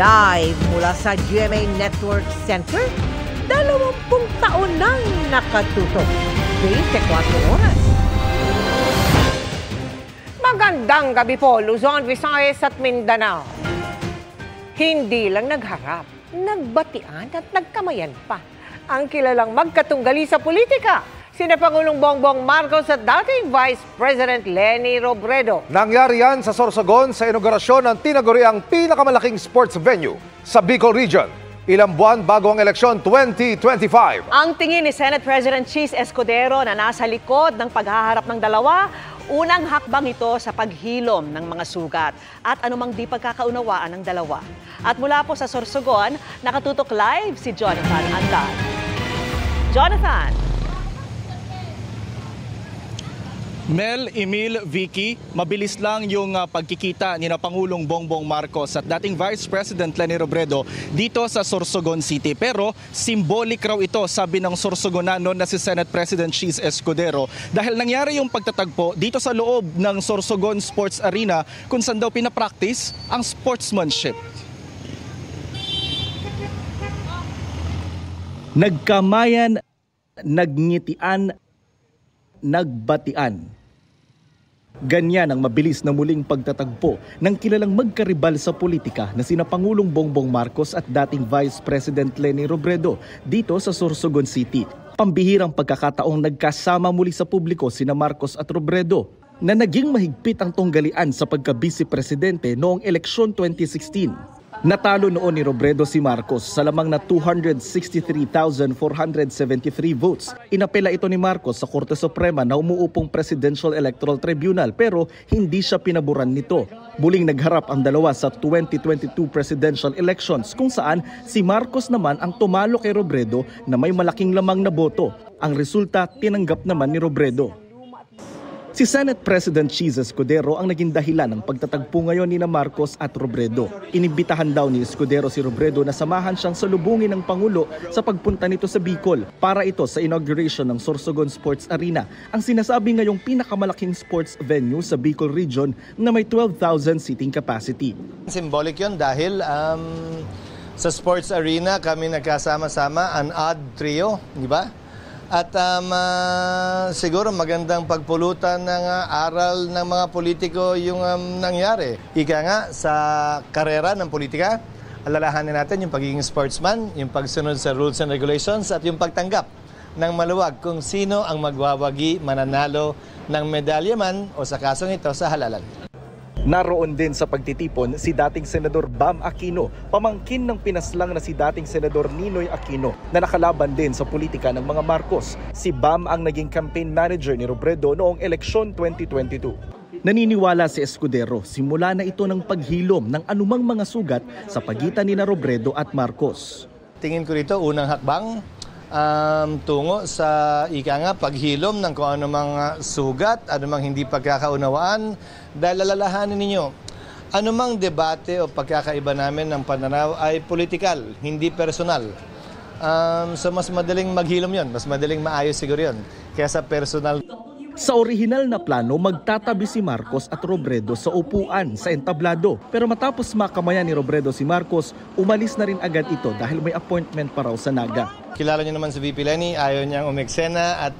Live mula sa GMA Network Center, 20 taon nang nakatutok. 24 oras. Magandang gabi po, Luzon, Visayas at Mindanao. Hindi lang nagharap, nagbatian at nagkamayan pa ang kilalang magkatunggali sa politika, sina Pangulong Bongbong Marcos at dating Vice President Leni Robredo. Nangyari yan sa Sorsogon sa inaugurasyon ng tinaguriang pinakamalaking sports venue sa Bicol Region. Ilang buwan bago ang eleksyon 2025. Ang tingin ni Senate President Cheese Escudero na nasa likod ng paghaharap ng dalawa, unang hakbang ito sa paghilom ng mga sugat at anumang di pagkakaunawaan ng dalawa. At mula po sa Sorsogon, nakatutok live si Jonathan Andan. Jonathan! Mel, Emil, Vicky, mabilis lang yung pagkikita ni Pangulong Bongbong Marcos at dating Vice President Leni Robredo dito sa Sorsogon City. Pero symbolic raw ito, sabi ng Sorsogonano na si Senate President Cheese Escudero, dahil nangyari yung pagtatagpo dito sa loob ng Sorsogon Sports Arena kung saan daw pinapractice ang sportsmanship. Nagkamayan, nagngitian, nagbatian. Ganyan ang mabilis na muling pagtatagpo ng kilalang magkaribal sa politika na sina Pangulong Bongbong Marcos at dating Vice President Leni Robredo dito sa Sorsogon City. Pambihirang pagkakataong nagkasama muli sa publiko sina Marcos at Robredo na naging mahigpit ang tunggalian sa pagka-Vice Presidente noong eleksyon 2016. Natalo noon ni Robredo si Marcos sa lamang na 263,473 votes. Inapela ito ni Marcos sa Korte Suprema na umuupong Presidential Electoral Tribunal pero hindi siya pinaboran nito. Muling nagharap ang dalawa sa 2022 presidential elections kung saan si Marcos naman ang tumalo kay Robredo na may malaking lamang na boto. Ang resulta, tinanggap naman ni Robredo. Si Senate President Cheese Escudero ang naging dahilan ng pagtatagpo ngayon ni Marcos at Robredo. Inibitahan daw ni Escudero si Robredo na samahan siyang salubungin ng Pangulo sa pagpunta nito sa Bicol para ito sa inauguration ng Sorsogon Sports Arena, ang sinasabi ngayong pinakamalaking sports venue sa Bicol Region na may 12,000 seating capacity. Symbolic yun dahil sa sports arena kami nagkasama-sama, an odd trio, di ba? At siguro magandang pagpulutan ng aral ng mga politiko yung nangyari. Ika nga, sa karera ng politika, alalahanin natin yung pagiging sportsman, yung pagsunod sa rules and regulations, at yung pagtanggap ng maluwag kung sino ang magwawagi, mananalo ng medalya man o sa kasong ito sa halalan. Naroon din sa pagtitipon si dating Senador Bam Aquino, pamangkin ng pinaslang na si dating Senador Ninoy Aquino na nakalaban din sa politika ng mga Marcos. Si Bam ang naging campaign manager ni Robredo noong eleksyon 2022. Naniniwala si Escudero, simula na ito ng paghilom ng anumang mga sugat sa pagitan ni Robredo at Marcos. Tingin ko rito unang hakbang tungo sa paghilom ng kung anumang sugat, anumang hindi pagkakaunawaan, dahil alalahanin ninyo, anumang debate o pagkakaiba namin ng pananaw ay politikal, hindi personal. So mas madaling maghilom yon, mas madaling maayos siguro yon, kaya sa personal. Sa orihinal na plano, magtatabi si Marcos at Robredo sa upuan sa entablado. Pero matapos makamayan ni Robredo si Marcos, umalis na rin agad ito dahil may appointment pa raw sa Naga. Kilala niyo naman si VP Leni, ayaw niyang umeksena at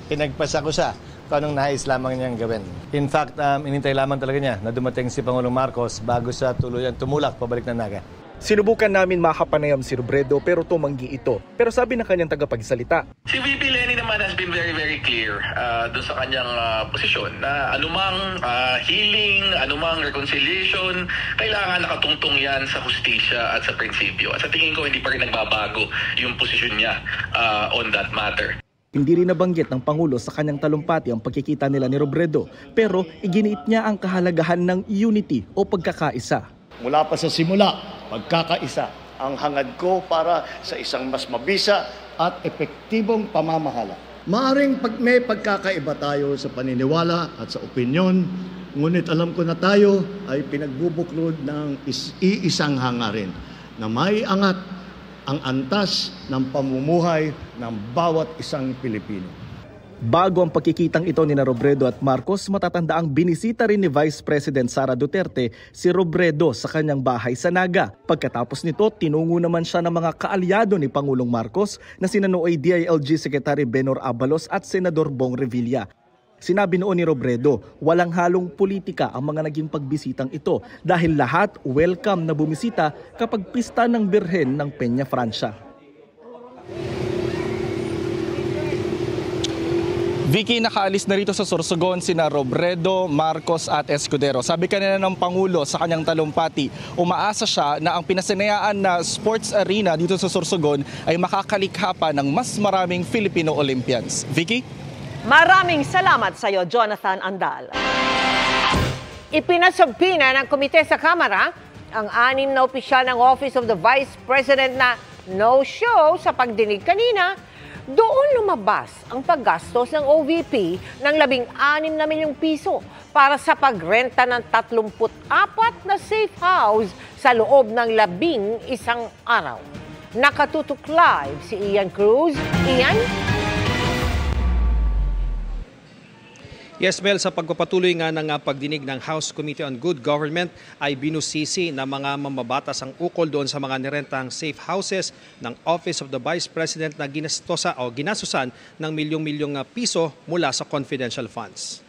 pinagpasa ko siya kung anong nais lamang niyang gawin. In fact, inintay lamang talaga niya na dumating si Pangulong Marcos bago siya tuluyan tumulak pabalik na Naga. Sinubukan namin makapanayam si Robredo pero tumanggi ito. Pero sabi ng kanyang tagapagsalita, si VP Leni naman has been very clear doon sa kanyang posisyon na anumang healing, anumang reconciliation, kailangan nakatungtong yan sa hustisya at sa prinsipyo. At sa tingin ko hindi pa rin nagbabago yung posisyon niya on that matter. Hindi rin nabanggit ng Pangulo sa kanyang talumpati ang pagkikita nila ni Robredo, pero iginiit niya ang kahalagahan ng unity o pagkakaisa. Mula pa sa simula, pagkakaisa ang hangad ko para sa isang mas mabisa at epektibong pamamahala. Maaring may pagkakaiba tayo sa paniniwala at sa opinyon, ngunit alam ko na tayo ay pinagbubuklod ng iisang hangarin na may angat ang antas ng pamumuhay ng bawat isang Pilipino. Bago ang pagkikitang ito ni Robredo at Marcos, matatandaang binisita rin ni Vice President Sara Duterte si Robredo sa kanyang bahay sa Naga. Pagkatapos nito, tinungo naman siya ng mga kaalyado ni Pangulong Marcos na sina Nooy DILG Secretary Benor Abalos at Senador Bong Revilla. Sinabi noon ni Robredo, walang halong politika ang mga naging pagbisitang ito dahil lahat welcome na bumisita kapag pista ng Birhen ng Peña Francia. Vicky, nakaalis na rito sa Sorsogon sina Robredo, Marcos at Escudero. Sabi kanina ng Pangulo sa kanyang talumpati, umaasa siya na ang pinasinayaan na sports arena dito sa Sorsogon ay makakalikha pa ng mas maraming Filipino Olympians. Vicky? Maraming salamat sa iyo, Jonathan Andal. Ipinasumpi na ng komite sa Kamara ang 6 na opisyal ng Office of the Vice President na no-show sa pagdinig kanina. Doon lumabas ang paggastos ng OVP ng 16 na milyong piso para sa pagrenta ng 34 na safe house sa loob ng 11 araw. Nakatutok live si Ian Cruz. Ian? Yes, Mel, sa pagpapatuloy nga ng pagdinig ng House Committee on Good Government ay binusisi na mga mamabatas ang ukol doon sa mga nirentang safe houses ng Office of the Vice President na ginasusan ng milyong-milyong piso mula sa confidential funds.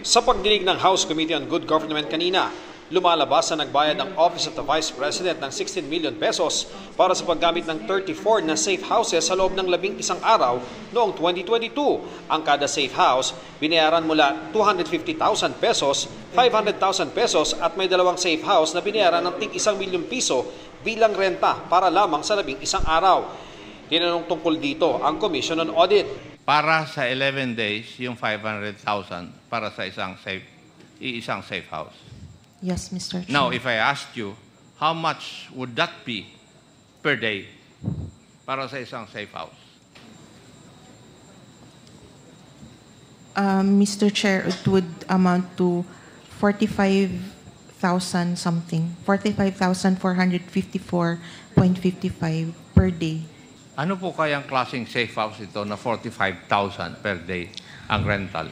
Sa pagdinig ng House Committee on Good Government kanina, lumalabas na nagbayad ang Office of the Vice President ng 16 million pesos para sa paggamit ng 34 na safe houses sa loob ng 11 araw noong 2022. Ang kada safe house, binayaran mula 250,000 pesos, 500,000 pesos at may dalawang safe house na binayaran ng tig 1 milyong piso bilang renta para lamang sa 11 araw. Tinanong tungkol dito ang Commission on Audit. Para sa 11 days, yung 500,000 para sa isang safe house. Yes, Mr. Chair. Now, if I asked you, how much would that be per day para sa isang safe house? Mr. Chair, it would amount to 45,000 something. 45,454.55 per day. Ano po kayang klaseng safe house ito na 45,000 per day ang rental?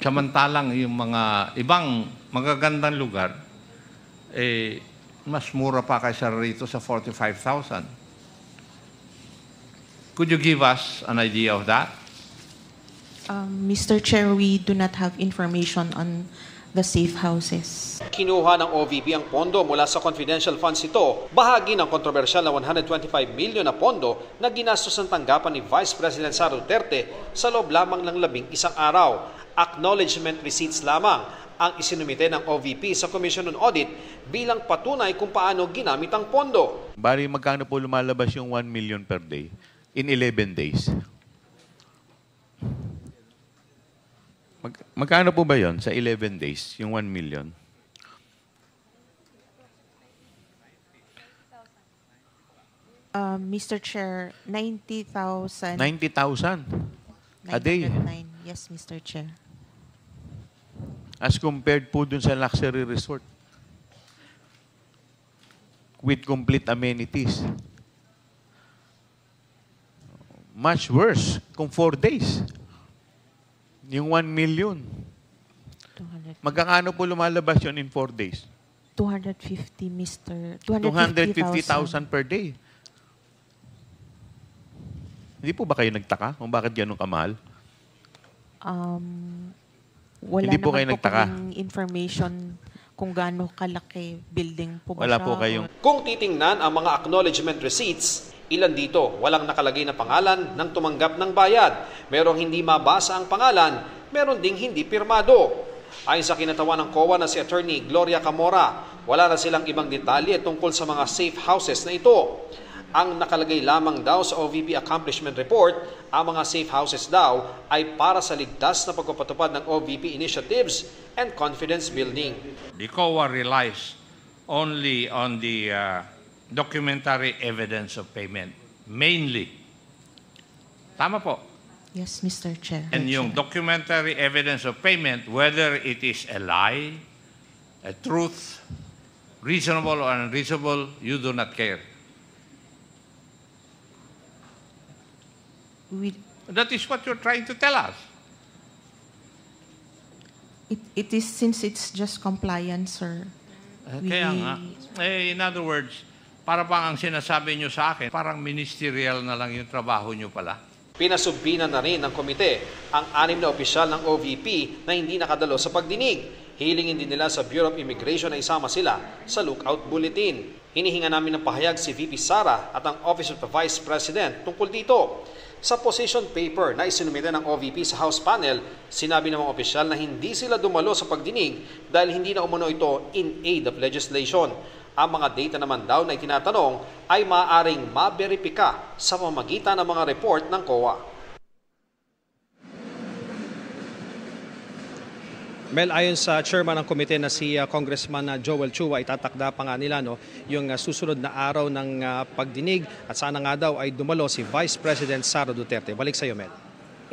Samantalang yung mga ibang magagandang lugar, mas mura pa kaysa rito sa 45,000. Could you give us an idea of that? Mr. Chair, we do not have information on the safe houses. Kinuha ng OVP ang pondo mula sa confidential funds ito, bahagi ng kontrobersyal na 125 million na pondo na ginastos ng tanggapan ni Vice President Sara Duterte sa loob lamang ng 11 araw. Acknowledgement receipts lamang ang isinumite ng OVP sa Commission on Audit bilang patunay kung paano ginamit ang pondo. Bari, magkano po lumalabas yung 1 million per day in 11 days? Magkano po ba yon sa 11 days, yung 1 million? Mr. Chair, 90,000. 90,000 a day? 909. Yes, Mr. Chair. As compared po dun sa luxury resort with complete amenities. Much worse kung 4 days. Yung 1 million. Magkano po lumalabas yun in 4 days? 250, Mr. 250,000 per day. Hindi po ba kayo nagtaka kung bakit ganun kamahal? Wala Hindi po naman kayo nagtaka? kaming information kung gaano kalaki building po ba Wala siya, po kayong... Kung titingnan ang mga acknowledgement receipts, ilan dito walang nakalagay na pangalan ng tumanggap ng bayad. Merong hindi mabasa ang pangalan, meron ding hindi pirmado. Ayon sa kinatawan ng COA na si Attorney Gloria Camora, wala na silang ibang detalye tungkol sa mga safe houses na ito. Ang nakalagay lamang daw sa OVP Accomplishment Report, ang mga safe houses daw ay para sa ligtas na pagpapatupad ng OVP initiatives and confidence building. The COA relies only on the documentary evidence of payment, mainly. Tama po. Yes, Mr. Chair. And yung documentary evidence of payment, whether it is a lie, a truth, reasonable or unreasonable, you do not care. That is what you're trying to tell us. It is since it's just compliance, sir. Kaya nga. In other words, para bang ang sinasabi nyo sa akin, parang ministerial na lang yung trabaho nyo pala. Pinasubbinan na rin ng komite ang 6 na opisyal ng OVP na hindi nakadalo sa pagdinig. Hilingin din nila sa Bureau of Immigration na isama sila sa lookout bulletin. Hinihinga namin ng pahayag si VP Sara at ang Office of the Vice President tungkol dito. Sa position paper na isinumite ng OVP sa House panel, sinabi ng mga opisyal na hindi sila dumalo sa pagdinig dahil hindi na umano ito in aid of legislation. Ang mga data naman daw na itinatanong ay maaaring maberipika sa pamamagitan ng mga report ng COA. Mel, ayon sa chairman ng komite na si Congressman Joel Chua, itatakda pa nga nila yung susunod na araw ng pagdinig at sana nga daw ay dumalo si Vice President Sara Duterte. Balik sa iyo, Mel.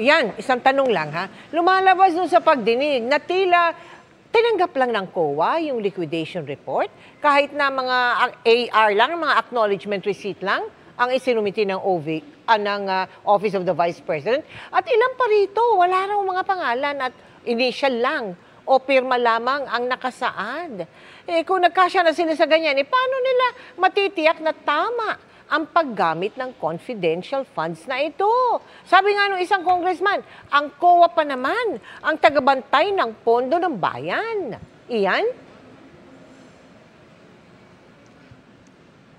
Yan, isang tanong lang ha. Lumalabas dun sa pagdinig na tila tinanggap lang ng COA yung liquidation report kahit na mga AR lang, mga acknowledgement receipt lang ang isinumiti ng Office of the Vice President. At ilan pa rito, wala raw mga pangalan at initial lang o pirma lamang ang nakasaad. Kung nagkasya na sila sa ganyan, paano nila matitiyak na tama ang paggamit ng confidential funds na ito? Sabi nga ng isang congressman, ang COA pa naman ang tagabantay ng pondo ng bayan. Iyan?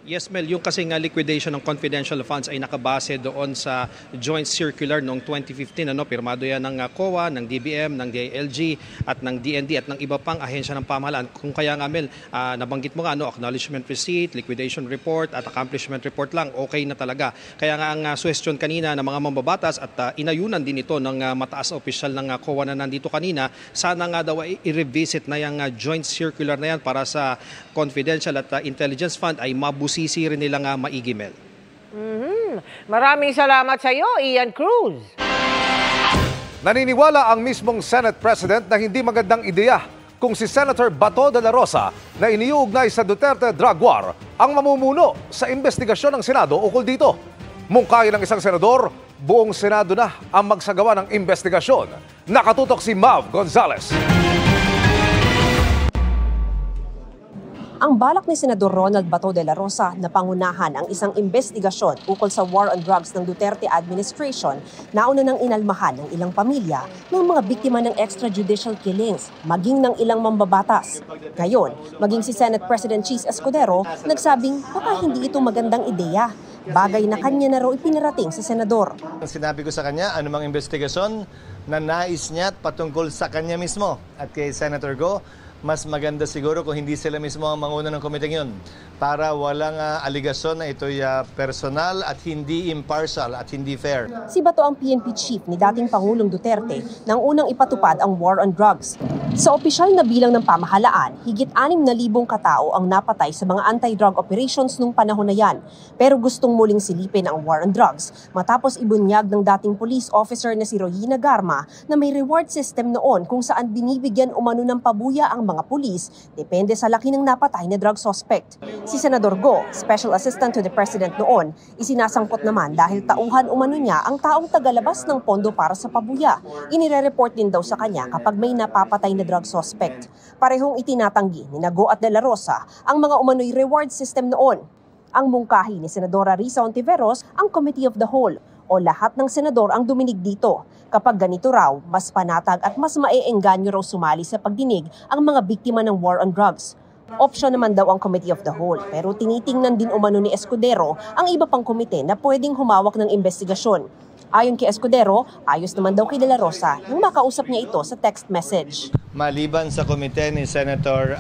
Yes, Mel, yung kasing liquidation ng confidential funds ay nakabase doon sa joint circular noong 2015. Pirmado yan ng COA, ng DBM, ng DILG at ng DND at ng iba pang ahensya ng pamahalaan. Kung kaya nga, Mel, nabanggit mo nga, acknowledgement receipt, liquidation report at accomplishment report lang, okay na talaga. Kaya nga ang suggestion kanina ng mga mambabatas at inayunan din ito ng mataas na opisyal ng COA na nandito kanina, sana nga daw i-revisit na yung joint circular na yan para sa confidential at intelligence fund ay mabusisi rin nilang maigi, Mel. Maraming salamat sa iyo, Ian Cruz. Naniniwala ang mismong Senate President na hindi magandang ideya kung si Senator Bato de la Rosa na iniuugnay sa Duterte drug war ang mamumuno sa investigasyon ng Senado ukol dito. Mungkahi ng isang senador, buong Senado na ang magsagawa ng investigasyon. Nakatutok si Mav Gonzalez. Ang balak ni Senador Ronald Bato de la Rosa na pangunahan ang isang investigasyon ukol sa war on drugs ng Duterte administration nauna ng inalmahan ng ilang pamilya ng mga biktima ng extrajudicial killings, maging ng ilang mambabatas. Ngayon, maging si Senate President Cheese Escudero nagsabing baka hindi ito magandang ideya. Bagay na kanya na raw ipinarating sa senador. Sinabi ko sa kanya, anumang investigasyon na nais niya patungkol sa kanya mismo at kay Senator Go, mas maganda siguro kung hindi sila mismo ang manguna ng komiteng yun para walang aligasyon na ito'y personal at hindi impartial at hindi fair. Si Bato ang PNP chief ni dating Pangulong Duterte nang unang ipatupad ang war on drugs. Sa opisyal na bilang ng pamahalaan, higit 6,000 katao ang napatay sa mga anti-drug operations nung panahon na yan. Pero gustong muling silipin ang war on drugs matapos ibunyag ng dating police officer na si Royina Garma na may reward system noon kung saan binibigyan umano ng pabuya ang mga pulis depende sa laki ng napatay na drug suspect. Si Senador Go, Special Assistant to the President noon, isinasangkot naman dahil tauhan umano niya ang taong tagalabas ng pondo para sa pabuya. Inire-report din daw sa kanya kapag may napapatay na drug suspect. Parehong itinatanggi ni Go at De La Rosa ang mga umano'y reward system noon. Ang mungkahi ni Senadora Risa Ontiveros ang Committee of the Whole o lahat ng senador ang duminig dito. Kapag ganito raw, mas panatag at mas maeengganyo raw sumali sa pagdinig ang mga biktima ng war on drugs. Option naman daw ang Committee of the Whole pero tinitingnan din umano ni Escudero ang iba pang komite na pwedeng humawak ng investigasyon. Ayon kay Escudero, ayos naman daw kay De La Rosa nung makausap niya ito sa text message. Maliban sa komite ni Senator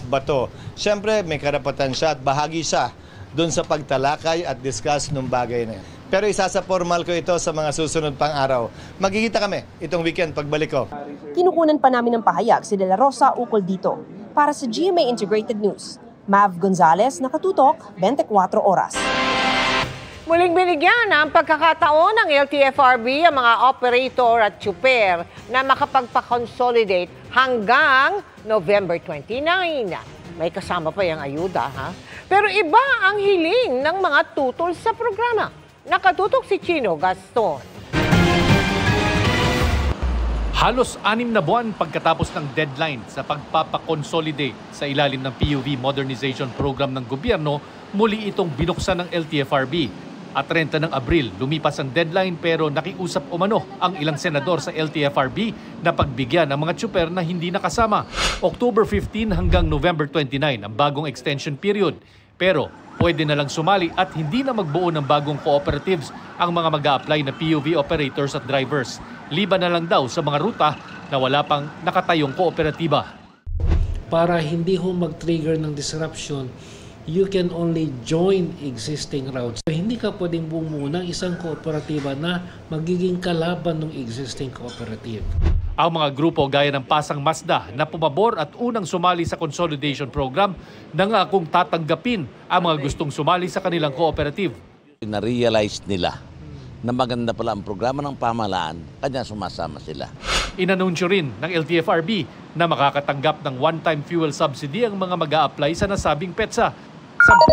Bato, siyempre may karapatan siya at bahagi siya doon sa pagtalakay at discuss ng bagay na yan. Pero isasa formal ko ito sa mga susunod pang araw. Magkikita kami itong weekend pagbalik ko. Kinukunan pa namin ng pahayag si De La Rosa ukol dito. Para sa GMA Integrated News, Mav Gonzalez, nakatutok, 24 oras. Muling binigyan ng pagkakataon ng LTFRB ang mga operator at tsuper na makapagpa-consolidate hanggang November 29. May kasama pa yung ayuda, ha? Pero iba ang hiling ng mga tutol sa programa. Nakatutok si Chino Gaston. Halos 6 na buwan pagkatapos ng deadline sa pagpapakonsolidate sa ilalim ng PUV Modernization Program ng gobyerno, muli itong binuksan ng LTFRB. At 30 ng Abril, lumipas ang deadline pero nakiusap umano ang ilang senador sa LTFRB na pagbigyan ng mga tsuper na hindi nakasama. October 15 hanggang November 29 ang bagong extension period. Pero pwede na lang sumali at hindi na magbuo ng bagong cooperatives ang mga mag-a-apply na PUV operators at drivers. Liban na lang daw sa mga ruta na wala pang nakatayong kooperatiba. Para hindi ho mag-trigger ng disruption, you can only join existing routes. So, hindi ka pwedeng bumuo ng isang kooperatiba na magiging kalaban ng existing cooperative. Ang mga grupo gaya ng Pasang Mazda na pumabor at unang sumali sa consolidation program nangakong tatanggapin ang mga gustong sumali sa kanilang cooperative. Na-realize nila na maganda pala ang programa ng pamahalaan, kanya sumasama sila. Inanunsyo rin ng LTFRB na makakatanggap ng one-time fuel subsidy ang mga mag-a-apply sa nasabing petsa.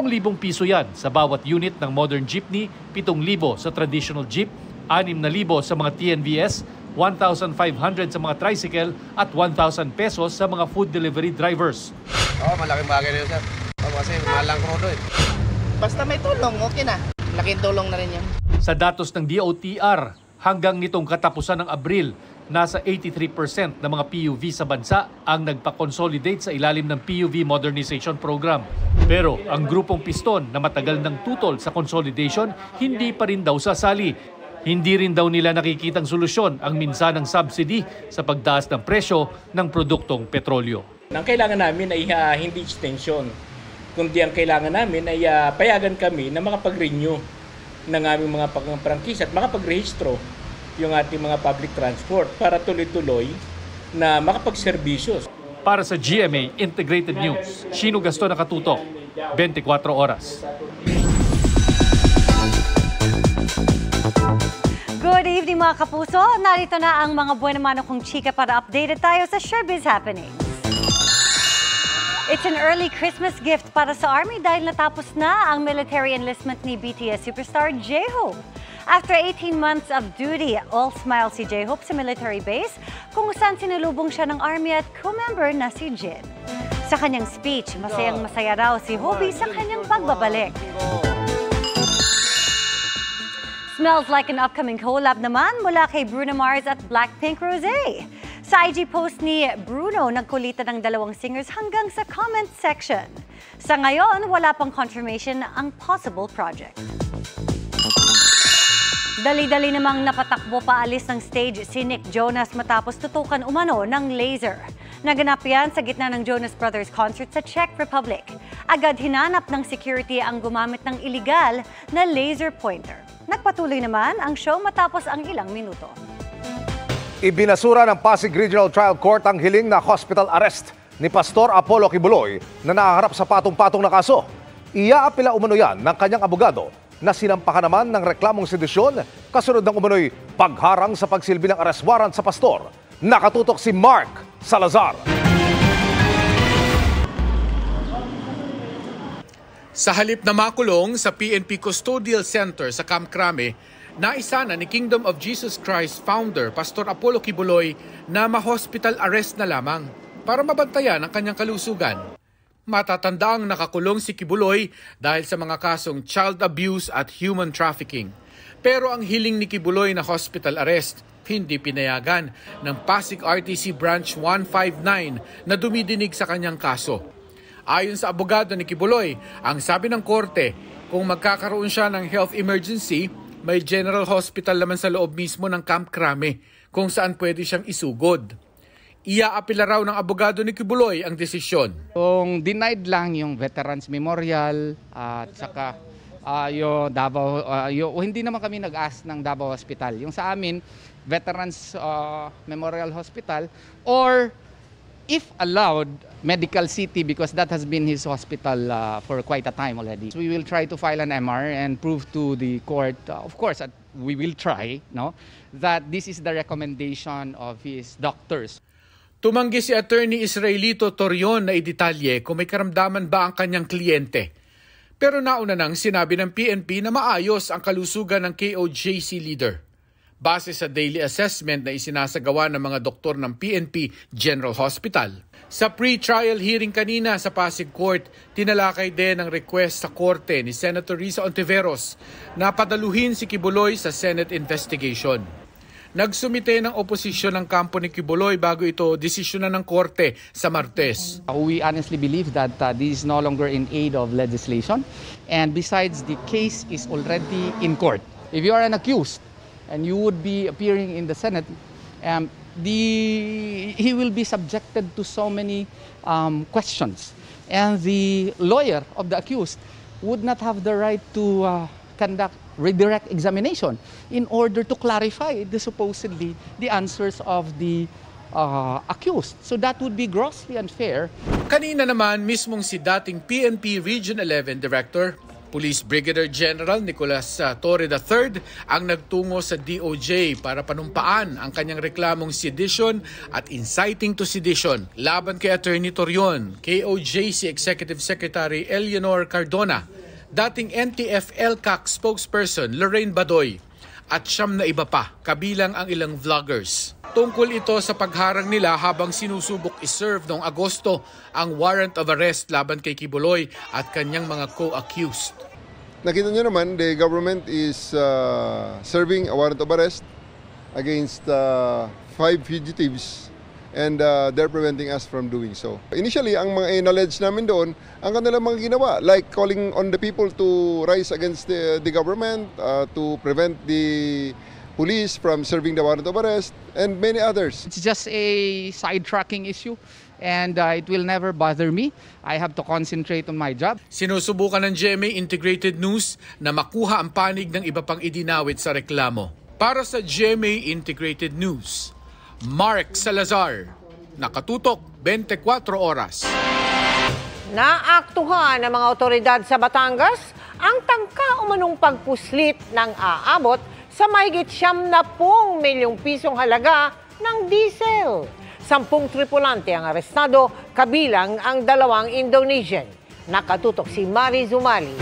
10,000 piso yan sa bawat unit ng modern jeepney, 7,000 sa traditional jeep, 6,000 sa mga TNVS, 1,500 sa mga tricycle at 1,000 pesos sa mga food delivery drivers. Malaking bagay na yun, sir. Kasi mahal lang krudo eh. Basta may tulong, okay na. Laking tulong na rin yan. Sa datos ng DOTR, hanggang nitong katapusan ng Abril, nasa 83% ng mga PUV sa bansa ang nagpa-consolidate sa ilalim ng PUV Modernization Program. Pero ang grupong piston na matagal ng tutol sa consolidation, hindi pa rin daw sasali. Hindi rin daw nila nakikitang solusyon ang minsanang subsidy sa pagtaas ng presyo ng produktong petrolyo. Ang kailangan namin ay hindi extension, kundi ang kailangan namin ay payagan kami na makapag-renew ng aming mga prangkisa at makapag-rehistro yung ating mga public transport para tuloy-tuloy na makapag-serbisyo. Para sa GMA Integrated News, Chino Gaston, nakatutok, 24 oras. Good evening mga kapuso! Narito na ang mga buwan-mano kong chika para updated tayo sa showbiz happenings. It's an early Christmas gift para sa Army dahil natapos na ang military enlistment ni BTS superstar J-Hope. After 18 months of duty, all smile si J-Hope sa military base kung saan sinulubong siya ng Army at co-member na si Jin. Sa kanyang speech, masayang-masaya raw si Hobie sa kanyang pagbabalik. Smells like an upcoming collab naman mula kay Bruno Mars at Blackpink Rosé. Sa IG post ni Bruno, nagkulitan ng dalawang singers hanggang sa comment section. Sa ngayon, wala pang confirmation ang possible project. Dali-dali namang napatakbo paalis ng stage si Nick Jonas matapos tutukan umano ng laser. Naganap yan sa gitna ng Jonas Brothers concert sa Czech Republic. Agad hinanap ng security ang gumamit ng iligal na laser pointer. Nagpatuloy naman ang show matapos ang ilang minuto. Ibinasura ng Pasig Regional Trial Court ang hiling na hospital arrest ni Pastor Apollo Kibuloy na nahaharap sa patong-patong na kaso. Iaapila umano yan ng kanyang abogado na sinampakan naman ng reklamong sedisyon kasunod ng umano'y pagharang sa pagsilbi ng arrest warrant sa pastor. Nakatutok si Mark Salazar. Sa halip na makulong sa PNP Custodial Center sa Camp Crame, naisana ni Kingdom of Jesus Christ founder Pastor Apollo Kibuloy na ma-hospital arrest na lamang para mabantayan ang kanyang kalusugan. Matatandaang nakakulong si Kibuloy dahil sa mga kasong child abuse at human trafficking. Pero ang hiling ni Kibuloy na hospital arrest, hindi pinayagan ng Pasig RTC Branch 159 na dumidinig sa kanyang kaso. Ayon sa abogado ni Kibuloy, ang sabi ng korte, kung magkakaroon siya ng health emergency, may general hospital naman sa loob mismo ng Camp Crame kung saan pwede siyang isugod. Iaapila raw ng abogado ni Kibuloy ang desisyon. Kung denied lang yung Veterans Memorial at saka yung Davao, hindi naman kami nag-ask ng Davao Hospital. Yung sa amin, Veterans Memorial Hospital or if allowed, Medical City because that has been his hospital for quite a time already. So we will try to file an MR and prove to the court, of course, we will try, that this is the recommendation of his doctors. Tumanggi si Attorney Israelito Torion na idetalye kung may karamdaman ba ang kanyang kliyente. Pero nauna nang sinabi ng PNP na maayos ang kalusugan ng KOJC leader. Base sa daily assessment na isinasagawa ng mga doktor ng PNP General Hospital. Sa pre-trial hearing kanina sa Pasig Court, tinalakay din ang request sa korte ni Senator Risa Ontiveros na padaluhin si Quiboloy sa Senate investigation. Nagsumite ng oposisyon ng kampo ni Quiboloy bago ito desisyonan ng korte sa Martes. We honestly believe that this is no longer in aid of legislation, and besides, the case is already in court. If you are an accused and you would be appearing in the Senate, he will be subjected to so many questions, and the lawyer of the accused would not have the right to conduct redirect examination in order to clarify supposedly the answers of the accused. So that would be grossly unfair. Kanina naman mismong si dating PNP Region 11 Director, Police Brigadier General Nicolas Torre III ang nagtungo sa DOJ para panumpaan ang kanyang reklamong sedition at inciting to sedition laban kay Attorney Torion, KOJC Executive Secretary Eleanor Cardona, dating NTF-ELCAC spokesperson Lorraine Badoy at siyam na iba pa, kabilang ang ilang vloggers. Tungkol ito sa pagharang nila habang sinusubok iserve noong Agosto ang warrant of arrest laban kay Quiboloy at kanyang mga co-accused. Nakita nyo naman, the government is serving a warrant of arrest against 5 fugitives, and they're preventing us from doing so. Initially, ang mga in-allege namin doon, ang kanilang mga ginawa, like calling on the people to rise against the government, to prevent the police from serving the warrant of arrest, and many others. It's just a sidetracking issue, and it will never bother me. I have to concentrate on my job. Sinusubukan ng GMA Integrated News na makuha ang panig ng iba pang idinawit sa reklamo. Para sa GMA Integrated News, Mark Salazar, nakatutok 24 oras. Naaktuhan ng mga otoridad sa Batangas ang tangka umanong pagpuslit ng aabot sa mahigit 70 milyong pisong halaga ng diesel. 10 tripulante ang arestado, kabilang ang 2 Indonesian. Nakatutok si Mari Zumali.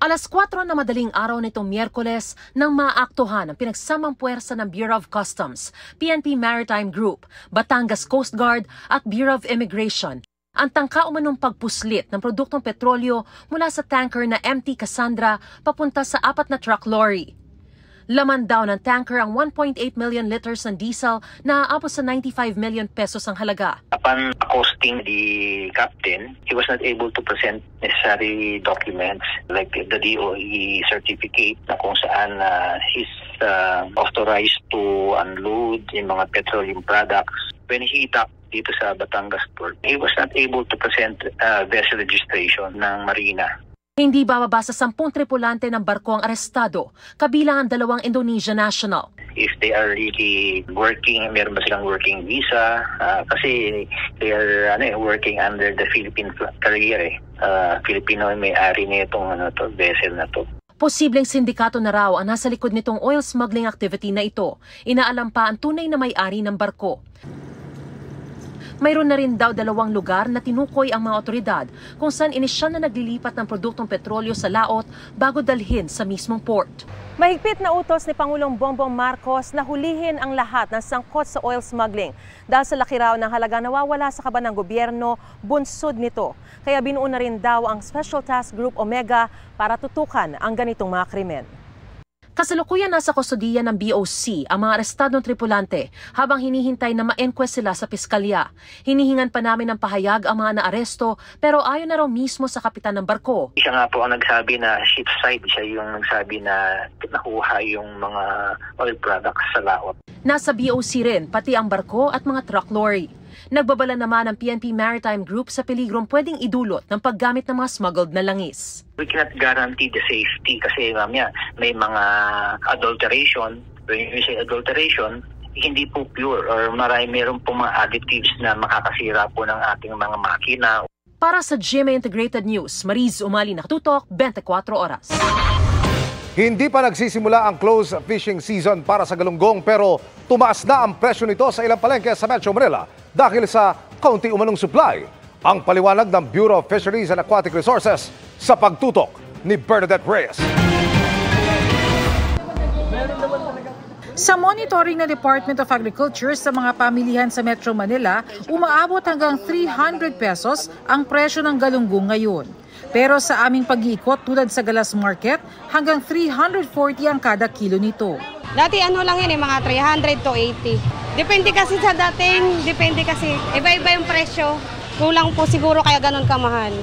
Alas 4 na madaling araw nitong Miyerkules nang maaktuhan ang pinagsamang puwersa ng Bureau of Customs, PNP Maritime Group, Batangas Coast Guard at Bureau of Immigration ang tangka umanong pagpuslit ng produktong petrolyo mula sa tanker na MT Cassandra papunta sa 4 na truck lorry. Laman daw ng tanker ang 1.8 million liters ng diesel na aabot sa 95 million pesos ang halaga. Upon accosting the captain, he was not able to present necessary documents like the DOE certificate na kung saan he's authorized to unload yung mga petroleum products. When he docked dito sa Batangas Port, he was not able to present vessel registration ng Marina. Hindi bababa sa 10 tripulante ng barko ang arestado, kabilang ang 2 Indonesian national. If they are really working, meron ba silang working visa? Kasi they are working under the Philippine career. Filipino may-ari nitong vessel na to. Posibleng sindikato na raw ang nasa likod nitong oil smuggling activity na ito. Inaalam pa ang tunay na may-ari ng barko. Mayroon na rin daw 2 lugar na tinukoy ang mga otoridad kung saan inisyal na naglilipat ng produktong petrolyo sa laot bago dalhin sa mismong port. Mahigpit na utos ni Pangulong Bongbong Marcos na hulihin ang lahat ng sangkot sa oil smuggling dahil sa laki raw ng halaga nawawala sa kaban ng gobyerno, bunsod nito. Kaya binuo na rin daw ang Special Task Group Omega para tutukan ang ganitong mga krimen. Kasalukuyan nasa kustodiya ng BOC ang mga arestadong tripulante habang hinihintay na ma-enquest sila sa piskalya. Hinihingan pa namin ng pahayag ang mga naaresto pero ayon na raw mismo sa kapitan ng barko. Siya nga po ang nagsabi na shipside, siya yung nagsabi na nakuha yung mga oil products sa laot. Nasa BOC rin pati ang barko at mga truck lorry. Nagbabala naman ang PNP Maritime Group sa peligrong pwedeng idulot ng paggamit ng mga smuggled na langis. We cannot guarantee the safety kasi mamaya may mga adulteration. When we say adulteration, hindi po pure or meron po mga additives na makakasira po ng ating mga makina. Para sa GMA Integrated News, Mariz Umali, nakatutok 24 oras. Hindi pa nagsisimula ang close fishing season para sa galunggong pero tumaas na ang presyo nito sa ilang palengke sa Metro Manila dahil sa kaunti umanong supply. Ang paliwanag ng Bureau of Fisheries and Aquatic Resources sa pagtutok ni Bernadette Reyes. Sa monitoring ng Department of Agriculture sa mga pamilihan sa Metro Manila, umaabot hanggang 300 pesos ang presyo ng galunggong ngayon. Pero sa aming pag-iikot tulad sa Galas Market, hanggang 340 ang kada kilo nito. Dati lang yan mga 300 to 80. Depende kasi sa dating, iba-iba yung presyo. Kulang po siguro kaya ganun kamahal.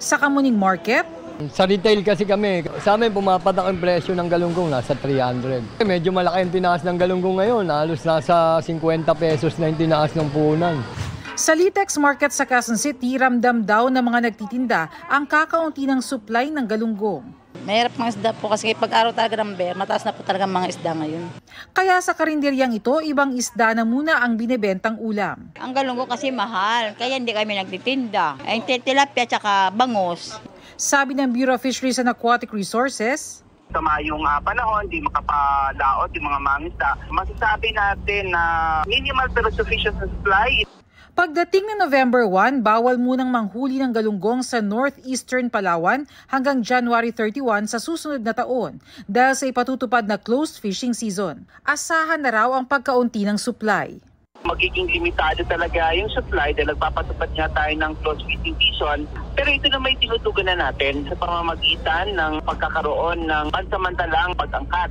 Sa Kamuning Market, sa retail kasi kami, sa amin pumapatak ang presyo ng galunggong nasa 300. Medyo malaki ang tinaas ng galunggong ngayon, halos nasa 50 pesos na yung tinaas ng puhunan. Sa Litex Market sa Quezon City, ramdam daw ng mga nagtitinda ang kakaunti ng supply ng galunggong. Mahirap mga isda po kasi pag araw talaga ng bear, mataas na po talaga mga isda ngayon. Kaya sa karinderyang ito, ibang isda na muna ang binebentang ulam. Ang galunggong kasi mahal, kaya hindi kami nagtitinda. Ang tilapia at bangos. Sabi ng Bureau of Fisheries and Aquatic Resources, sa mayong panahon, di makapalaot yung mga mangisda, masasabi natin na minimal pero sufficient supply. Pagdating ng November 1, bawal munang manghuli ng galunggong sa northeastern Palawan hanggang January 31 sa susunod na taon dahil sa ipatutupad na closed fishing season. Asahan na raw ang pagkaunti ng supply. Magiging limitado talaga yung supply dahil nagpapatupad nga tayo ng closed fishing season. Pero ito na may tinutugan na natin sa pamamagitan ng pagkakaroon ng pansamantalang pag-angkat.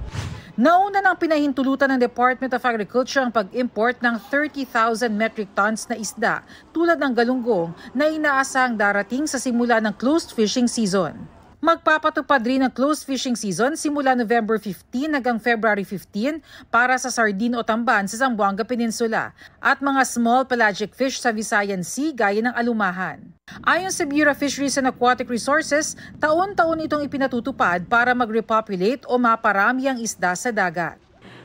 Nauna nang pinahintulutan ng Department of Agriculture ang pag-import ng 30,000 metric tons na isda tulad ng galunggong na inaasahang darating sa simula ng closed fishing season. Magpapatupad rin ang closed fishing season simula November 15 hanggang February 15 para sa sardine o tamban sa Zamboanga Peninsula at mga small pelagic fish sa Visayan Sea gaya ng alumahan. Ayon sa Bureau of Fisheries and Aquatic Resources, taon-taon itong ipinatutupad para mag-repopulate o maparami ang isda sa dagat.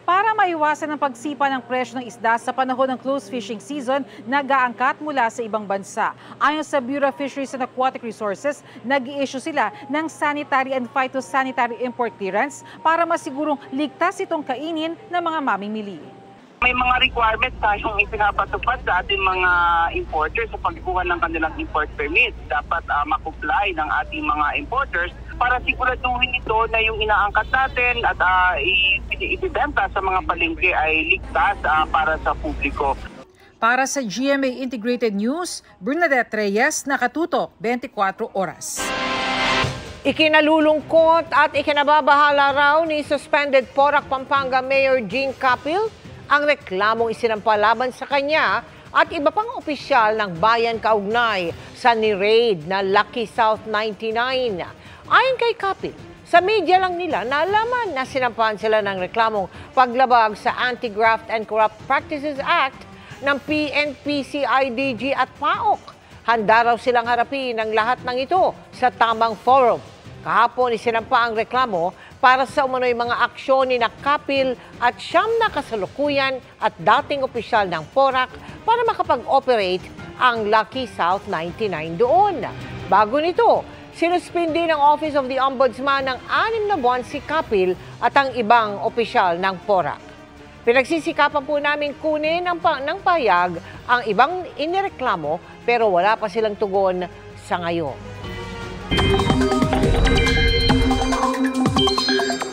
Para maiwasan ang pagsipa ng presyo ng isda sa panahon ng closed fishing season, nag-aangkat mula sa ibang bansa. Ayon sa Bureau of Fisheries and Aquatic Resources, nag-i-issue sila ng sanitary and phytosanitary import clearance para masigurong ligtas itong kainin ng mga mamimili. May mga requirements tayong ipinapatupad sa ating mga importers sa pagkuha ng kanilang import permit. Dapat ma-comply ng ating mga importers para siguraduhin ito na yung inaangkat natin at ibibenta sa mga palengke ay ligtas para sa publiko. Para sa GMA Integrated News, Bernadette Reyes, nakatutok 24 oras. Ikinalulungkot at ikinababahala raw ni suspended Porac, Pampanga Mayor Jean Capil ang reklamong isinampalaban sa kanya at iba pang opisyal ng bayan kaugnay sa ni-raid na Lucky South 99. Ayon kay Capil, sa media lang nila nalaman na sinampahan sila ng reklamong paglabag sa Anti-Graft and Corrupt Practices Act ng PNP, CIDG at PAOK. Handa raw silang harapin ang lahat ng ito sa tamang forum. Kahapon isinampa ang reklamo para sa umano'y mga aksyon ni Capil at siyam na kasalukuyan at dating opisyal ng Porac para makapag-operate ang Lucky South 99 doon. Bago nito, sinuspindi ng Office of the Ombudsman ng 6 na buwan si Capil at ang ibang opisyal ng Porac. Pinagsisikapan po namin kunin ng payag ang ibang inireklamo pero wala pa silang tugon sa ngayon.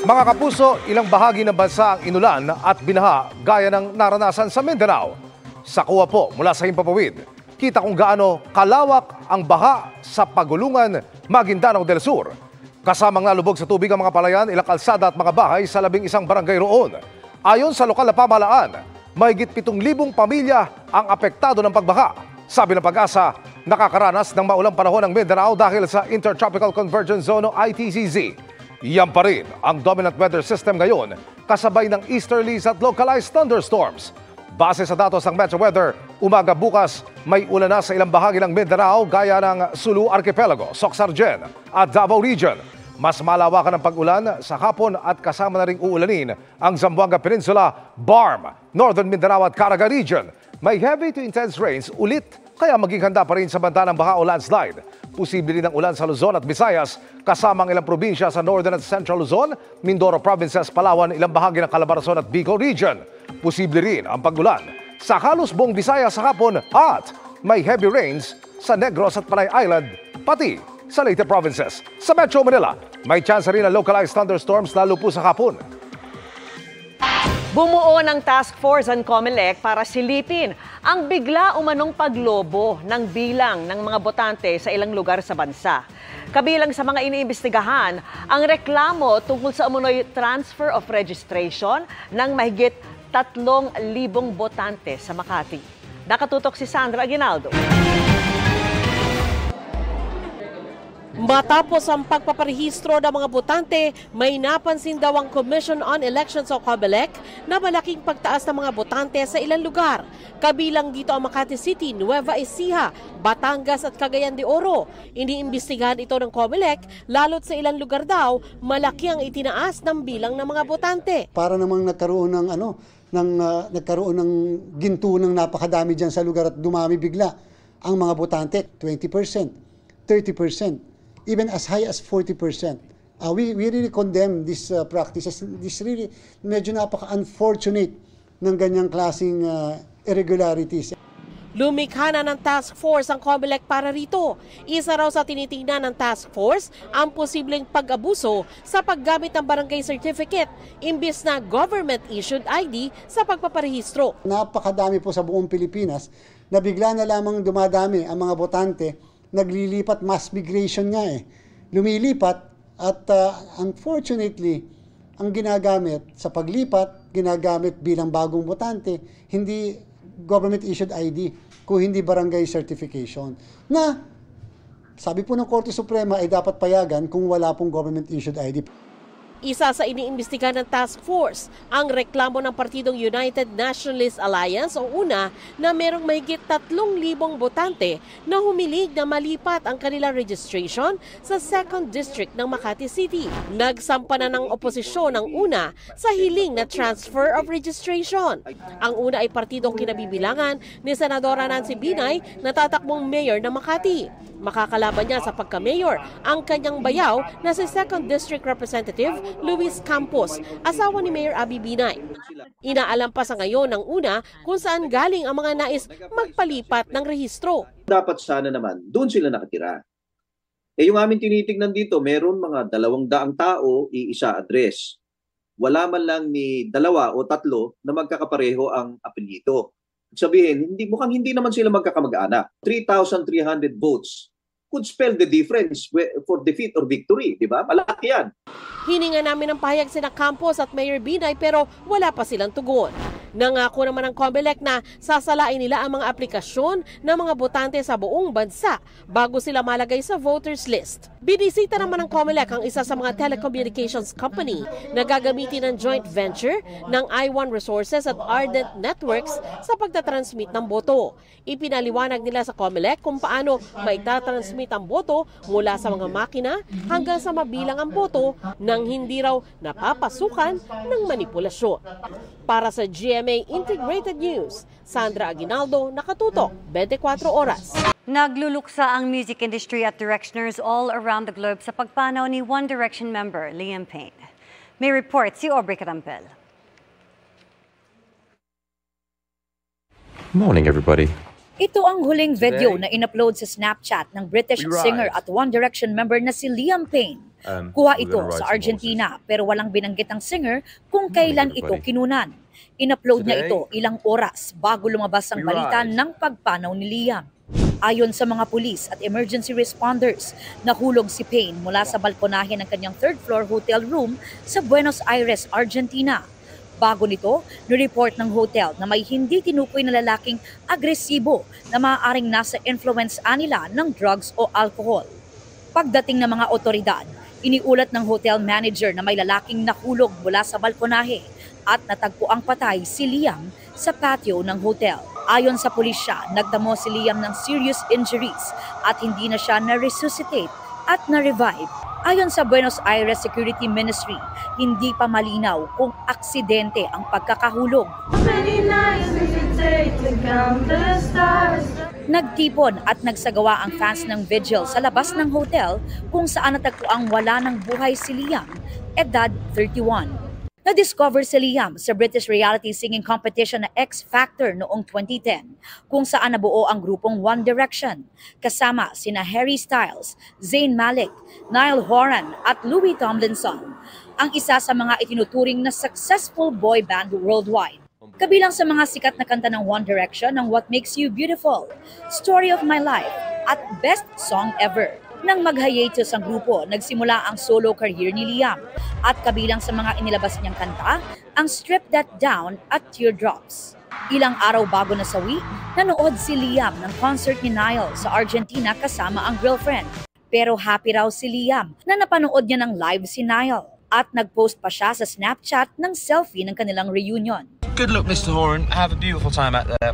Mga kapuso, ilang bahagi ng bansa ang inulan at binaha gaya ng naranasan sa Mindanao. Sa kuha po mula sa Himpapawid, kita kung gaano kalawak ang baha sa Pagulungan, Maguindanao del Sur. Kasamang nalubog sa tubig ang mga palayan, ilang kalsada at mga bahay sa 11 barangay roon. Ayon sa lokal na pamahalaan, mahigit 7,000 pamilya ang apektado ng pagbaha. Sabi ng Pag-asa, nakakaranas ng maulang panahon ng Mindanao dahil sa Intertropical Convergence Zone o ITCZ. Yan pa rin ang dominant weather system ngayon, kasabay ng easterlies at localized thunderstorms. Base sa datos ng Metro Weather, umaga bukas may ulan na sa ilang bahagi ng Mindanao gaya ng Sulu Archipelago, Soxargen at Davao Region. Mas malawakan ang pag-ulan sa hapon at kasama na ring uulanin ang Zamboanga Peninsula, Barm, Northern Mindanao at Caraga Region. May heavy to intense rains ulit kaya maging handa pa rin sa banta ng baha o landslide. Posible rin ang ulan sa Luzon at Visayas, kasama ang ilang probinsya sa Northern at Central Luzon, Mindoro Provinces, Palawan, ilang bahagi ng Calabarzon at Bicol Region. Posible rin ang pag-ulan sa halos buong Visayas sa hapon at may heavy rains sa Negros at Panay Island, pati sa Leyte provinces. Sa Metro Manila, may chance rin ng localized thunderstorms lalo po sa hapon. Bumuo ng task force ang COMELEC para silipin ang bigla umanong paglobo ng bilang ng mga botante sa ilang lugar sa bansa. Kabilang sa mga iniimbestigahan ang reklamo tungkol sa umunoy transfer of registration ng mahigit 3,000 botante sa Makati. Nakatutok si Sandra Aguinaldo. Matapos ang pagpaparehistro ng mga botante, may napansin daw ang Commission on Elections o COMELEC na malaking pagtaas ng mga botante sa ilang lugar. Kabilang dito ang Makati City, Nueva Ecija, Batangas at Cagayan de Oro. Iniimbestigahan ito ng COMELEC lalo't sa ilang lugar daw malaki ang itinaas ng bilang ng mga botante. Para namang nagkaroon ng nagkaroon ng ginto ng napakadami diyan sa lugar at dumami bigla ang mga botante, 20%, 30%. Even as high as 40%. We really condemn this practices. This really medyo napaka-unfortunate ng ganyang klaseng irregularities. Lumikha na ng task force ang COMELEC para rito. Isa raw sa tinitingnan ng task force ang posibleng pag-abuso sa paggamit ng barangay certificate imbis na government-issued ID sa pagpaparehistro. Napakadami po sa buong Pilipinas na bigla na lamang dumadami ang mga botante. Naglilipat, mass migration nga eh. Lumilipat at unfortunately, ang ginagamit sa paglipat, ginagamit bilang bagong botante, hindi government-issued ID, kung hindi barangay certification. Na, sabi po ng Korte Suprema ay dapat payagan kung wala pong government-issued ID. Isa sa iniimbestigahan ng task force ang reklamo ng Partidong United Nationalist Alliance o UNA na merong mahigit 3,000 botante na humilig na malipat ang kanilang registration sa 2nd District ng Makati City. Nagsampa na ng oposisyon ang UNA sa hiling na transfer of registration. Ang UNA ay partidong kinabibilangan ni Senadora Nancy Binay na tatakbong mayor ng Makati. Makakalaban niya sa pagka-mayor ang kanyang bayaw na si 2nd District Representative Luis Campos, asawa ni Mayor Abby Binay. Inaalam pa sa ngayon ng UNA kung saan galing ang mga nais magpalipat ng rehistro. Dapat sana naman, doon sila nakatira. Yung aming tinitingnan dito, meron mga 200 tao, iisa address. Wala man lang ni 2 o 3 na magkakapareho ang apelyido. Sabihin, mukhang hindi naman sila magkakamag-anak. 3,300 votes could spell the difference for defeat or victory, di ba? Malaki yan. Hininga namin ng pahayag sina Campos at Mayor Binay pero wala pa silang tugon. Nangako naman ng COMELEC na sasalain nila ang mga aplikasyon ng mga botante sa buong bansa bago sila malagay sa voters list. Binisita naman ng COMELEC ang isa sa mga telecommunications company na gagamitin ng joint venture ng I1 Resources at Ardent Networks sa pagtatransmit ng boto. Ipinaliwanag nila sa COMELEC kung paano maitatransmit ang boto mula sa mga makina hanggang sa mabilang ang boto nang hindi raw napapasukan ng manipulasyon. Para sa GMA Integrated News, Sandra Aguinaldo, nakatutok 24 oras. Nagluluksa ang music industry at directioners all around the globe sa pagpanaw ni One Direction member Liam Payne. May report si Aubrey Carampel. Morning everybody. Ito ang huling video na in-upload sa Snapchat ng British singer at One Direction member na si Liam Payne. Kuha ito sa Argentina pero walang binanggit ang singer kung kailan ito kinunan. In-upload niya ito ilang oras bago lumabas ang balita ng pagpanaw ni Liam. Ayon sa mga pulis at emergency responders, nahulog si Payne mula sa balkonahe ng kanyang third-floor hotel room sa Buenos Aires, Argentina. Bago nito, nireport ng hotel na may hindi tinukoy na lalaking agresibo na maaaring nasa influence nila ng drugs o alcohol. Pagdating ng mga otoridad, iniulat ng hotel manager na may lalaking nahulog mula sa balkonahe at natagpo ang patay si Liam sa patio ng hotel. Ayon sa pulisya, nagtamo si Liam ng serious injuries at hindi na siya na-resuscitate at na-revive. Ayon sa Buenos Aires Security Ministry, hindi pa malinaw kung aksidente ang pagkakahulog. Nagtipon at nagsagawa ang fans ng vigil sa labas ng hotel kung saan natagpuang wala ng buhay si Liam, edad 31. Na-discover si Liam sa British reality singing competition na X Factor noong 2010, kung saan nabuo ang grupong One Direction, kasama sina Harry Styles, Zayn Malik, Niall Horan at Louis Tomlinson, ang isa sa mga itinuturing na successful boy band worldwide. Kabilang sa mga sikat na kanta ng One Direction ang What Makes You Beautiful, Story of My Life at Best Song Ever. Nang mag-hiatus ang grupo, nagsimula ang solo career ni Liam at kabilang sa mga inilabas niyang kanta ang Strip That Down at Teardrops. Ilang araw bago nasawi, nanood si Liam ng concert ni Niall sa Argentina kasama ang girlfriend. Pero happy raw si Liam na napanood niya ng live si Niall at nag-post pa siya sa Snapchat ng selfie ng kanilang reunion. Good luck, Mr. Horan. Have a beautiful time out there.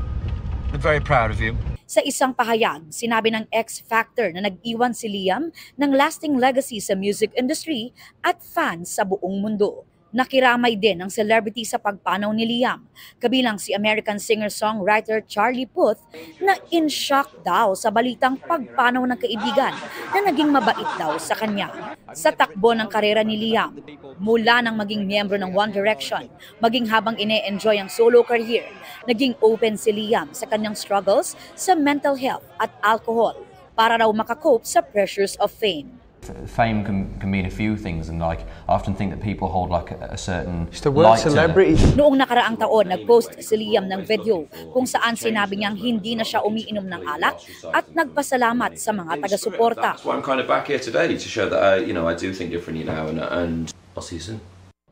I'm very proud of you. Sa isang pahayag, sinabi ng X Factor na nag-iwan si Liam ng lasting legacy sa music industry at fans sa buong mundo. Nakiramay din ang celebrity sa pagpanaw ni Liam, kabilang si American singer-songwriter Charlie Puth na in shock daw sa balitang pagpanaw ng kaibigan na naging mabait daw sa kanya. Sa takbo ng karera ni Liam, mula nang maging miyembro ng One Direction, maging habang ine-enjoy ang solo career, naging open si Liam sa kanyang struggles sa mental health at alcohol para raw makakope sa pressures of fame. Fame can mean a few things, and like I often think that people hold like a certain the word light to celebrity. Noong nakaraang taon, nag-post si Liam ng video kung saan sinabi niyang hindi na siya umiinom ng alak at nagpasalamat sa mga taga-suporta. So I'm kind of back here today to show that I do think differently now, and I'll see you soon.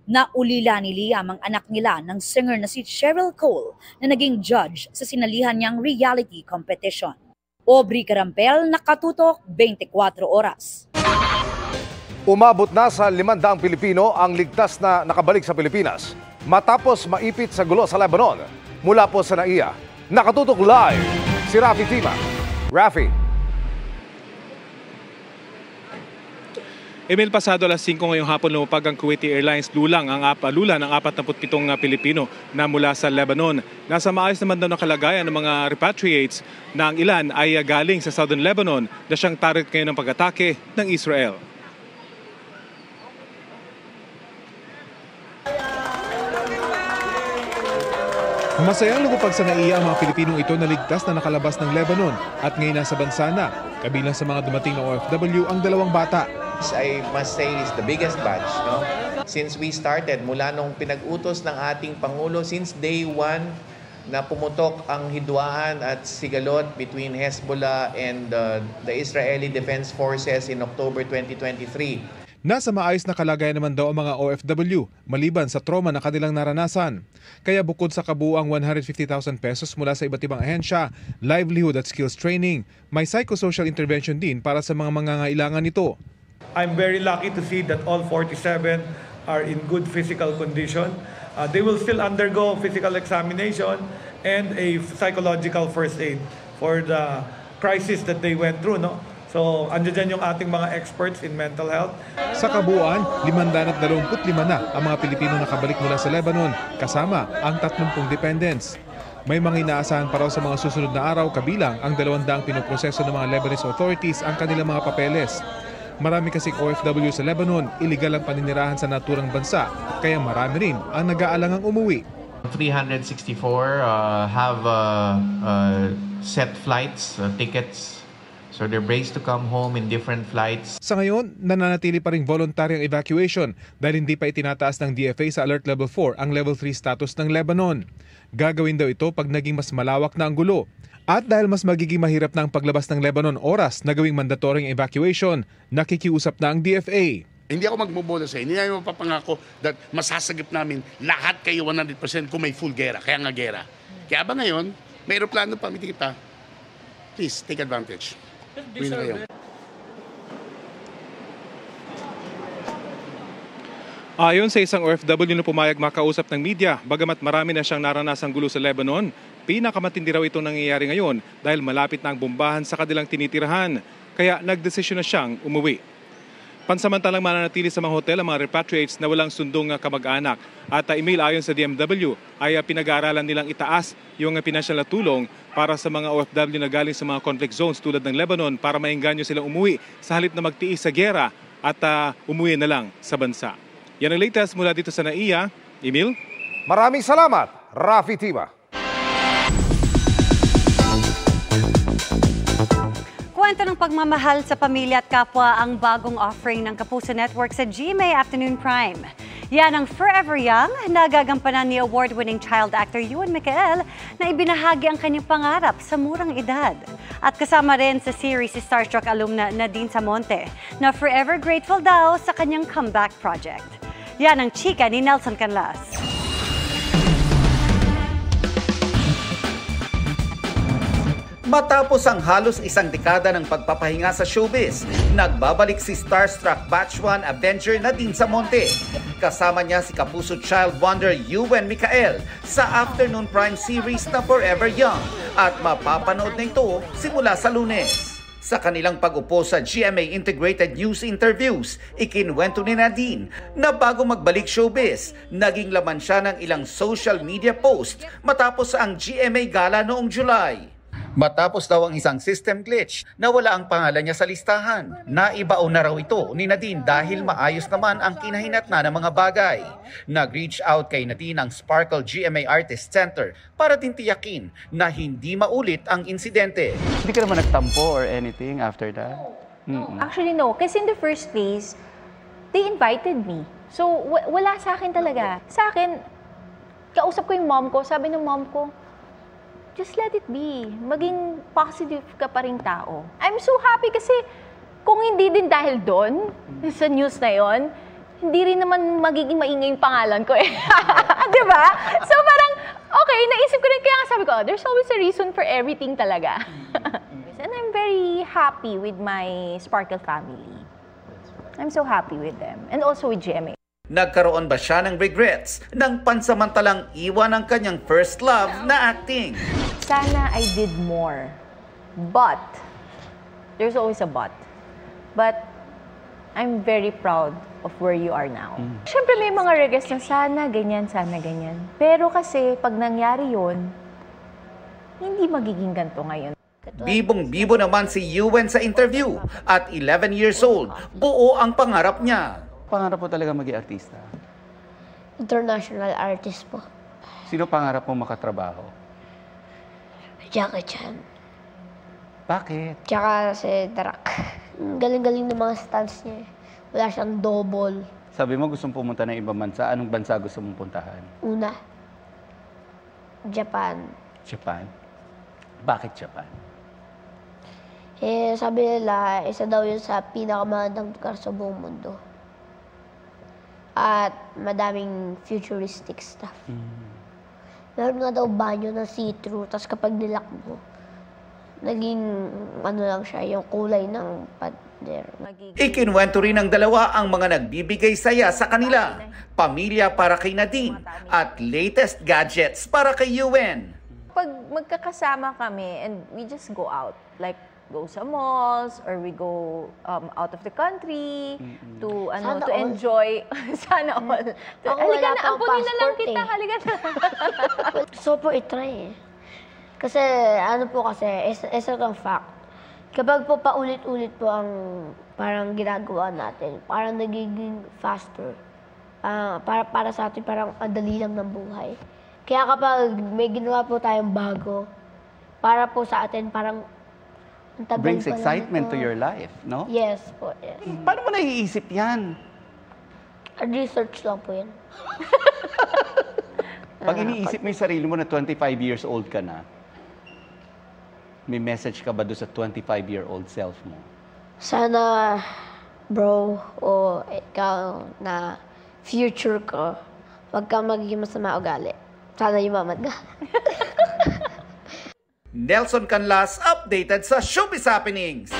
Naulila ni Liam ang anak nila ng singer na si Cheryl Cole na naging judge sa sinalihan niyang reality competition. Aubrey Carampel, Nakatutok, 24 Oras. Umabot na sa 500 Pilipino ang ligtas na nakabalik sa Pilipinas matapos maipit sa gulo sa Lebanon. Mula po sa NAIA, Nakatutok Live, si Rafi Tima. Rafi. Emil, pasado alas 5 ngayong hapon lumapag ang Kuwaiti Airlines lula ng 47 Pilipino na mula sa Lebanon. Nasa maayos naman daw na kalagayan ng mga repatriates na ang ilan ay galing sa Southern Lebanon na siyang target ngayon ng pag-atake ng Israel. Masayang lumapag sa NAIA ang mga Pilipinong ito na ligtas na nakalabas ng Lebanon at ngayon nasa bansa na. Kabilang sa mga dumating na OFW ang 2 bata. I must say is the biggest batch, no? Since we started, mula nung pinag-utos ng ating Pangulo, since day 1 na pumutok ang hidwaan at sigalot between Hezbollah and the Israeli Defense Forces in October 2023. Nasa maayos na kalagayan naman daw ang mga OFW maliban sa trauma na kanilang naranasan. Kaya bukod sa kabuuang 150,000 pesos mula sa iba't ibang ahensya, livelihood at skills training, may psychosocial intervention din para sa mga mangangailangan nito. I'm very lucky to see that all 47 are in good physical condition. They will still undergo physical examination and a psychological first aid for the crisis that they went through, no? So, andyan yung ating mga experts in mental health. Sa kabuuan, 525 na ang mga Pilipino nakabalik mula sa Lebanon, kasama ang 30 dependents. May mga inaasahan pa raw sa mga susunod na araw, kabilang ang 200 pinoproseso ng mga Lebanese authorities ang kanilang mga papeles. Marami kasing OFW sa Lebanon, iligal ang paninirahan sa naturang bansa, kaya marami rin ang nag-aalangang umuwi. 364 have set flights, tickets. So they're braced to come home in different flights. Sa ngayon, nananatili pa ring voluntary ang evacuation dahil hindi pa itinataas ng DFA sa Alert Level 4 ang Level 3 status ng Lebanon. Gagawin daw ito pag naging mas malawak na ang gulo. At dahil mas magiging mahirap na ang paglabas ng Lebanon oras na gawing mandatory evacuation, nakikiusap na ang DFA. Hindi ako magbobola sa inyo. Hindi namin mapapangako that masasagip namin lahat kayo 100% kung may full gera. Kaya nga gera. Kaya ba ngayon, may aeroplano pa kita. Please, take advantage. Ayon sa isang OFW na pumayag makausap ng media, bagamat marami na siyang naranasang gulo sa Lebanon, pinakamatindi raw itong nangyayari ngayon dahil malapit na ang bombahan sa kanilang tinitirahan, kaya nagdesisyon na siyang umuwi. Pansamantalang mananatili sa mga hotel ang mga repatriates na walang sundong kamag-anak. At email ayon sa DMW ay pinag-aaralan nilang itaas yung pinansyal na tulong para sa mga OFW na galing sa mga conflict zones tulad ng Lebanon para maengganyo silang umuwi sa halip na magtiis sa giyera at umuwi na lang sa bansa. Yan ang latest mula dito sa NAIA. Emil? Maraming salamat, Rafi Tima. Kwento ng pagmamahal sa pamilya at kapwa ang bagong offering ng Kapuso Network sa GMA Afternoon Prime. Yan ang Forever Young na gagampanan ni award-winning child actor Ewan Micael na ibinahagi ang kanyang pangarap sa murang edad. At kasama rin sa series si Starstruck alumna Nadine Samonte na forever grateful daw sa kanyang comeback project. Yan ang chika ni Nelson Canlas. Matapos ang halos isang dekada ng pagpapahinga sa showbiz, nagbabalik si Starstruck Batch 1 Avenger Nadine Samonte. Kasama niya si Kapuso Child Wonder Ewan Micael sa Afternoon Prime series na Forever Young at mapapanood na ito simula sa Lunes. Sa kanilang pag-upo sa GMA Integrated News Interviews, ikinwento ni Nadine na bago magbalik showbiz, naging laman siya ng ilang social media post matapos ang GMA Gala noong July. Matapos daw ang isang system glitch, nawala ang pangalan niya sa listahan. Naibaon na raw ito ni Nadine dahil maayos naman ang kinahinatnan ng mga bagay. Nag-reach out kay Nadine ang Sparkle GMA Artist Center para din tiyakin na hindi maulit ang insidente. Hindi ka naman nagtampo or anything after that? Actually, no. Kasi in the first place, they invited me. So, wala sa akin talaga. Sa akin, kausap ko yung mom ko, sabi ng mom ko, just let it be. Maging positive ka pa rin tao. I'm so happy kasi kung hindi din dahil doon, sa news na yon, hindi rin naman magiging maingay yung pangalan ko eh. Diba? So parang, okay, naisip ko rin, kaya sabi ko, there's always a reason for everything talaga. And I'm very happy with my Sparkle family. I'm so happy with them. And also with GMA. Nagkaroon ba siya ng regrets nang pansamantalang iwan ang kanyang first love na acting? Sana I did more. But, there's always a but. But, I'm very proud of where you are now. Siyempre may mga regrets na sana ganyan, sana ganyan. Pero kasi pag nangyari yun, hindi magiging ganito ngayon. Bibong-bibo naman si Ewan sa interview. At 11 years old, buo ang pangarap niya. Pangarap po talaga maging artista? International artist po. Sino pangarap mo makatrabaho? Jackie Chan. Bakit? Tsaka si Tarak. Galing-galing ng mga stunts niya. Wala siyang double. Sabi mo gusto mong pumunta ng ibang bansa. Anong bansa gusto mong puntahan? Una, Japan. Japan? Bakit Japan? Eh, sabi nila, isa daw yun sa pinakamagandang lugar sa buong mundo. At madaming futuristic stuff. Meron nga daw banyo na see-through, tapos kapag nilak mo, naging ano lang siya, yung kulay ng pader. Ikinwento rin ng dalawa ang mga nagbibigay saya sa kanila. Pamilya para kay Nadine at latest gadgets para kay Ewan. Pag magkakasama kami and we just go out, like go sa malls or we go out of the country to Sana to all. Enjoy. Sana all. Halika na, ampunin na lang kita. Halika na. So po itry eh. Kasi ano po kasi, isa itong fact. Kapag po paulit-ulit po ang parang ginagawa natin, parang nagiging faster. Para sa atin parang andali lang ng buhay. Kaya kapag may ginawa po tayong bago, para po sa atin parang Brings excitement to your life, no? Yes po, yes. Paano mo naiisip yan? Research lang po yan. Pag iniisip mo yung sarili mo na 25 years old ka na, may message ka ba doon sa 25-year-old self mo? Sana, bro, o ikaw na future ko, wag kang magiging masama ugali. Sana yumaman ka. Nelson Canlas, updated sa Showbiz Happenings.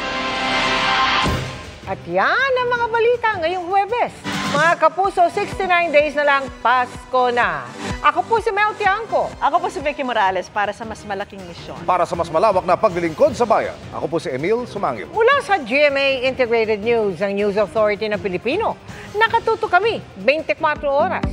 At yan ang mga balita ngayong Huwebes. Mga kapuso, 69 days na lang, Pasko na. Ako po si Mel Tiangco. Ako po si Vicky Morales para sa mas malaking misyon. Para sa mas malawak na paglilingkod sa bayan, ako po si Emil Sumangil. Mula sa GMA Integrated News, ang News Authority ng Pilipino, nakatuto kami 24 oras.